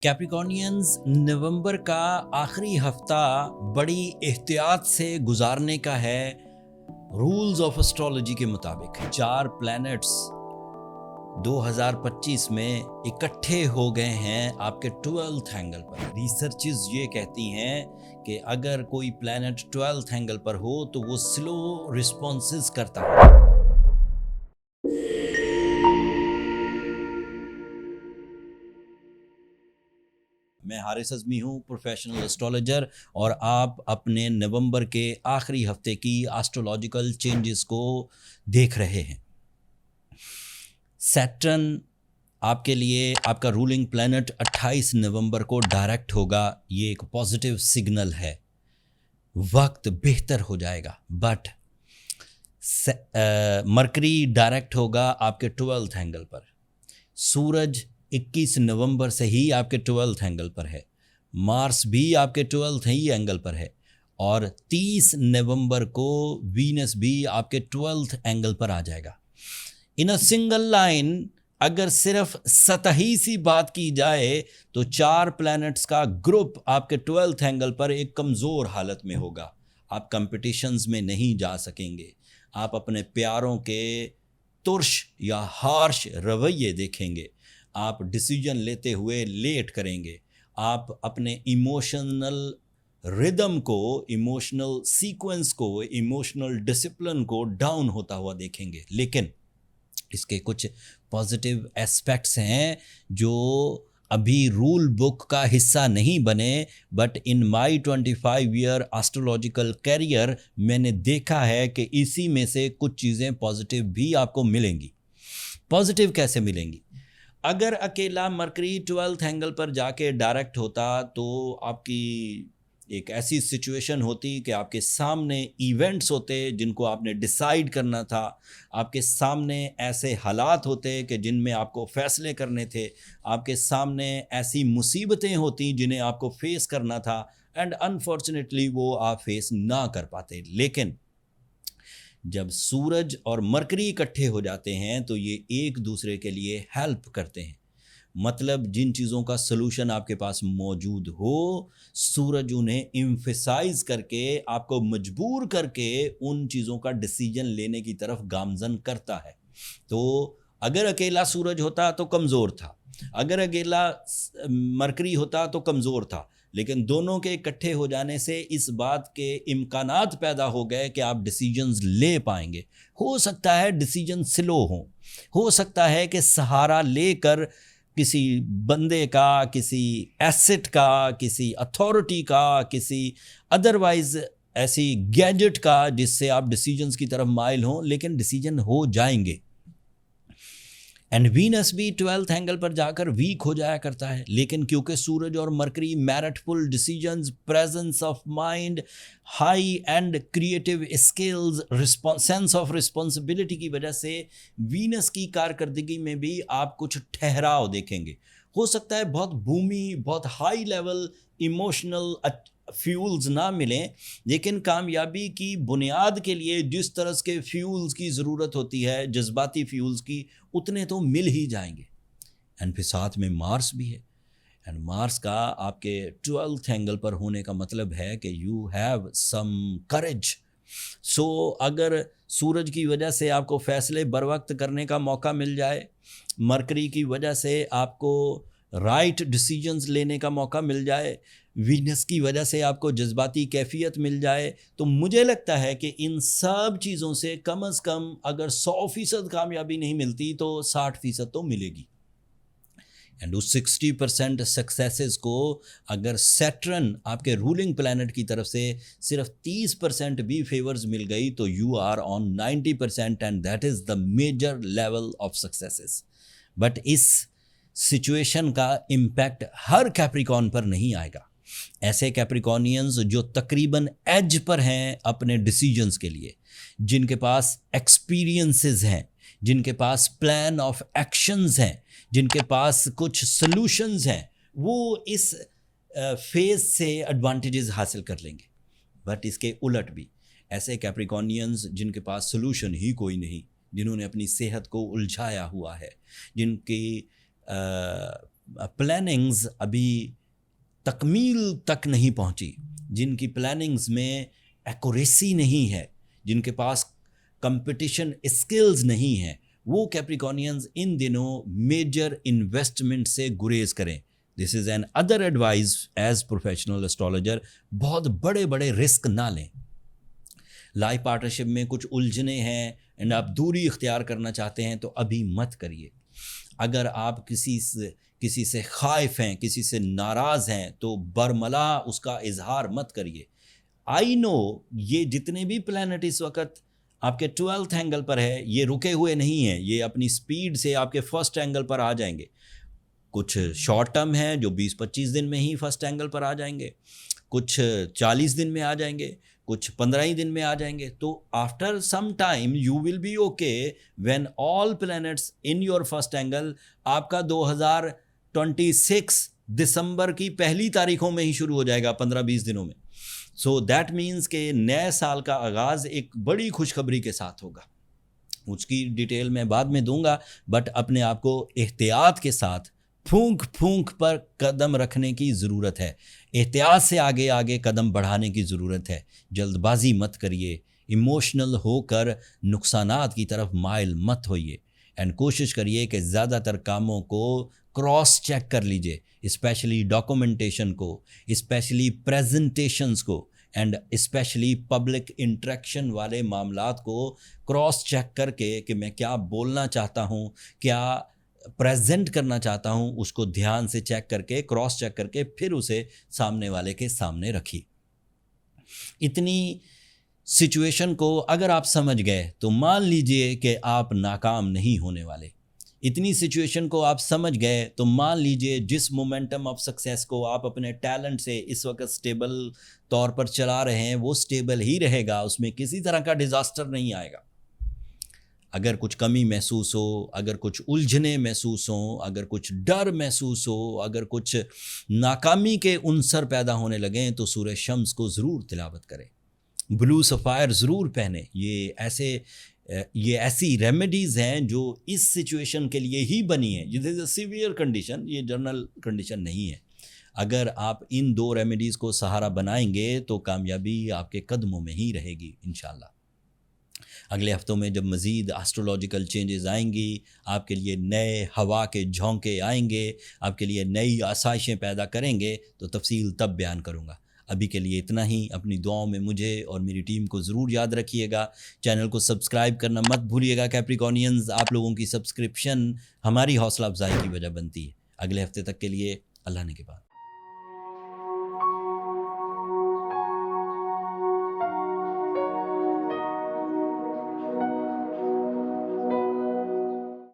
कैप्रिकॉर्नियंस नवंबर का आखिरी हफ्ता बड़ी एहतियात से गुजारने का है। रूल्स ऑफ एस्ट्रोलॉजी के मुताबिक 4 प्लैनेट्स 2025 में इकट्ठे हो गए हैं आपके 12th एंगल पर। रिसर्चेस ये कहती हैं कि अगर कोई प्लैनेट 12th एंगल पर हो तो वो स्लो रिस्पॉन्सेस करता है। मैं हारिस अज़मी हूँ, प्रोफेशनल एस्ट्रोलॉजर, और आप अपने नवंबर के आखिरी हफ्ते की एस्ट्रोलॉजिकल चेंजेस को देख रहे हैं। सैटर्न आपके लिए आपका रूलिंग प्लैनेट 28 नवंबर को डायरेक्ट होगा। ये एक पॉजिटिव सिग्नल है, वक्त बेहतर हो जाएगा। बट मरकरी डायरेक्ट होगा आपके 12th एंगल पर। सूरज 21 नवंबर से ही आपके 12th एंगल पर है। मार्स भी आपके 12th ही एंगल पर है, और 30 नवंबर को वीनस भी आपके 12th एंगल पर आ जाएगा। इन अ सिंगल लाइन अगर सिर्फ सतही सी बात की जाए तो 4 प्लैनेट्स का ग्रुप आपके 12th एंगल पर एक कमज़ोर हालत में होगा। आप कंपटीशंस में नहीं जा सकेंगे। आप अपने प्यारों के तुर्श या हार्श रवैये देखेंगे। आप डिसीजन लेते हुए लेट करेंगे। आप अपने इमोशनल रिदम को, इमोशनल सीक्वेंस को, इमोशनल डिसिप्लिन को डाउन होता हुआ देखेंगे। लेकिन इसके कुछ पॉजिटिव एस्पेक्ट्स हैं जो अभी रूल बुक का हिस्सा नहीं बने, but in my 25 year astrological career मैंने देखा है कि इसी में से कुछ चीज़ें पॉजिटिव भी आपको मिलेंगी। पॉजिटिव कैसे मिलेंगी? अगर अकेला मरकरी 12th एंगल पर जाके डायरेक्ट होता तो आपकी एक ऐसी सिचुएशन होती कि आपके सामने इवेंट्स होते जिनको आपने डिसाइड करना था। आपके सामने ऐसे हालात होते कि जिनमें आपको फ़ैसले करने थे। आपके सामने ऐसी मुसीबतें होती जिन्हें आपको फेस करना था, एंड अनफॉर्चुनेटली वो आप फेस ना कर पाते। लेकिन जब सूरज और मरकरी इकट्ठे हो जाते हैं तो ये एक दूसरे के लिए हेल्प करते हैं। मतलब जिन चीज़ों का सलूशन आपके पास मौजूद हो, सूरज उन्हें एम्फसाइज करके, आपको मजबूर करके उन चीज़ों का डिसीजन लेने की तरफ गामजन करता है। तो अगर अकेला सूरज होता तो कमज़ोर था, अगर अकेला मरकरी होता तो कमज़ोर था, लेकिन दोनों के इकट्ठे हो जाने से इस बात के इम्कानात पैदा हो गए कि आप डिसीजंस ले पाएंगे। हो सकता है डिसीजन स्लो हो सकता है कि सहारा लेकर किसी बंदे का, किसी एसेट का, किसी अथॉरिटी का, किसी अदरवाइज ऐसी गैजेट का जिससे आप डिसीजंस की तरफ माइल हों, लेकिन डिसीजन हो जाएंगे। एंड वीनस भी 12th एंगल पर जाकर वीक हो जाया करता है, लेकिन क्योंकि सूरज और Mercury meritful decisions, presence of mind, high and creative skills, sense of responsibility की वजह से वीनस की कारकर्दगी में भी आप कुछ ठहराव देखेंगे। हो सकता है बहुत भूमि, बहुत हाई लेवल इमोशनल फ्यूल्स ना मिलें, लेकिन कामयाबी की बुनियाद के लिए जिस तरह के फ्यूल्स की ज़रूरत होती है, जज्बाती फ्यूल्स की, उतने तो मिल ही जाएंगे। एंड फिर साथ में मार्स भी है, एंड मार्स का आपके 12th एंगल पर होने का मतलब है कि यू हैव सम करेज। सो अगर सूरज की वजह से आपको फ़ैसले बर वक्त करने का मौका मिल जाए, मरकरी की वजह से आपको राइट डिसीजंस लेने का मौका मिल जाए, वीनस की वजह से आपको जज्बाती कैफियत मिल जाए, तो मुझे लगता है कि इन सब चीज़ों से कम अज़ कम अगर 100% कामयाबी नहीं मिलती तो 60% तो मिलेगी। एंड उस 60% सक्सेसेस को अगर सैटर्न आपके रूलिंग प्लैनेट की तरफ से सिर्फ 30% भी फेवर्स मिल गई तो you are on 90%, and that is the major level of successes. But इस सिचुएशन का इम्पैक्ट हर कैप्रिकॉर्न पर नहीं आएगा। ऐसे कैप्रिकॉर्नियंस जो तकरीबन एज पर हैं अपने डिसीजंस के लिए, जिनके पास एक्सपीरियंसेस हैं, जिनके पास प्लान ऑफ एक्शंस हैं, जिनके पास कुछ सॉल्यूशंस हैं, वो इस फेज से एडवांटेजेस हासिल कर लेंगे। बट इसके उलट भी ऐसे कैप्रिकॉर्नियंस जिनके पास सॉल्यूशन ही कोई नहीं, जिन्होंने अपनी सेहत को उलझाया हुआ है, जिनकी پلاننگز ابھی تکمیل تک نہیں پہنچی، جن کی پلاننگز میں ایکوریسی نہیں ہے، جن کے پاس کمپٹیشن اسکلز نہیں ہیں، وہ کیپریکونینز ان دنوں میجر انویسٹمنٹ سے گریز کریں. This is an other advice as professional astrologer. بہت بڑے بڑے رسک نہ لیں. لائف پارٹنرشپ میں کچھ الجھنے ہیں اینڈ آپ دوری اختیار کرنا چاہتے ہیں تو ابھی مت کریے. اگر آپ کسی سے خائف ہیں، کسی سے ناراض ہیں تو برملا اس کا اظہار مت کریے. آئی نو یہ جتنے بھی پلانٹ اس وقت آپ کے 12th اینگل پر ہے یہ رکے ہوئے نہیں ہیں، یہ اپنی سپیڈ سے آپ کے فرسٹ اینگل پر آ جائیں گے. کچھ شارٹ ٹرم ہیں جو 20-25 دن میں ہی فرسٹ اینگل پر آ جائیں گے، کچھ 40 دن میں آ جائیں گے، کچھ 15 ہی دن میں آ جائیں گے. تو after some time you will be okay when all plants in your first angle. آپ کا 2026 دسمبر کی پہلی تاریخوں میں ہی شروع ہو جائے گا، 15-20 دنوں میں. سو دیٹ مینس کہ نئے سال کا آغاز ایک بڑی خوشخبری کے ساتھ ہوگا. اس کی ڈیٹیل میں بعد میں دوں گا، بٹ اپنے آپ کو احتیاط کے ساتھ پھونک پھونک پر قدم رکھنے کی ضرورت ہے. احتیاط سے آگے قدم بڑھانے کی ضرورت ہے. جلد بازی مت کریے، ایموشنل ہو کر نقصانات کی طرف مائل مت ہوئیے. اینڈ کوشش کریے کہ زیادہ تر کاموں کو کراس چیک کر لیجئے، اسپیشلی ڈاکومنٹیشن کو، اسپیشلی پریزنٹیشنز کو، اینڈ اسپیشلی پبلک انٹریکشن والے معاملات کو کراس چیک کر کے کہ میں کیا بولنا چاہتا ہوں، کیا پریزنٹ کرنا چاہتا ہوں، اس کو دھیان سے چیک کر کے، کراس چیک کر کے پھر اسے سامنے والے کے سامنے رکھیے. اتنی سچویشن کو اگر آپ سمجھ گئے تو مان لیجئے کہ آپ ناکام نہیں ہونے والے. اتنی سچویشن کو آپ سمجھ گئے تو مان لیجئے جس مومنٹم آف سکسیس کو آپ اپنے ٹیلنٹ سے اس وقت سٹیبل طور پر چلا رہے ہیں وہ سٹیبل ہی رہے گا، اس میں کسی طرح کا ڈیزاسٹر نہیں آئے گا. اگر کچھ کمی محسوس ہو، اگر کچھ الجھنے محسوس ہوں، اگر کچھ ڈر محسوس ہو، اگر کچھ ناکامی کے عنصر پیدا ہونے لگیں تو سورہ شمس کو ضرور تلاوت کریں، بلو سفائر ضرور پہنیں. یہ ایسی ریمیڈیز ہیں جو اس سچویشن کے لیے ہی بنی ہیں. یہ از اے سیویئر کنڈیشن، یہ جنرل کنڈیشن نہیں ہے. اگر آپ ان 2 ریمیڈیز کو سہارا بنائیں گے تو کامیابی آپ کے قدموں میں ہی رہے گی انشاءاللہ. اگلے ہفتوں میں جب مزید ایسٹرولوجیکل چینجز آئیں گی، آپ کے لیے نئے ہوا کے جھونکے آئیں گے، آپ کے لیے نئی آسائشیں پیدا کریں گے تو تفصیل تب بیان کروں گا. ابھی کے لیے اتنا ہی. اپنی دعاؤں میں مجھے اور میری ٹیم کو ضرور یاد رکھیے گا. چینل کو سبسکرائب کرنا مت بھولیے گا. کیپریکونینز، آپ لوگوں کی سبسکرپشن ہماری حوصلہ افزائی کی وجہ بنتی ہے. اگلے ہفتے تک کے لیے اللہ نے کے بعد.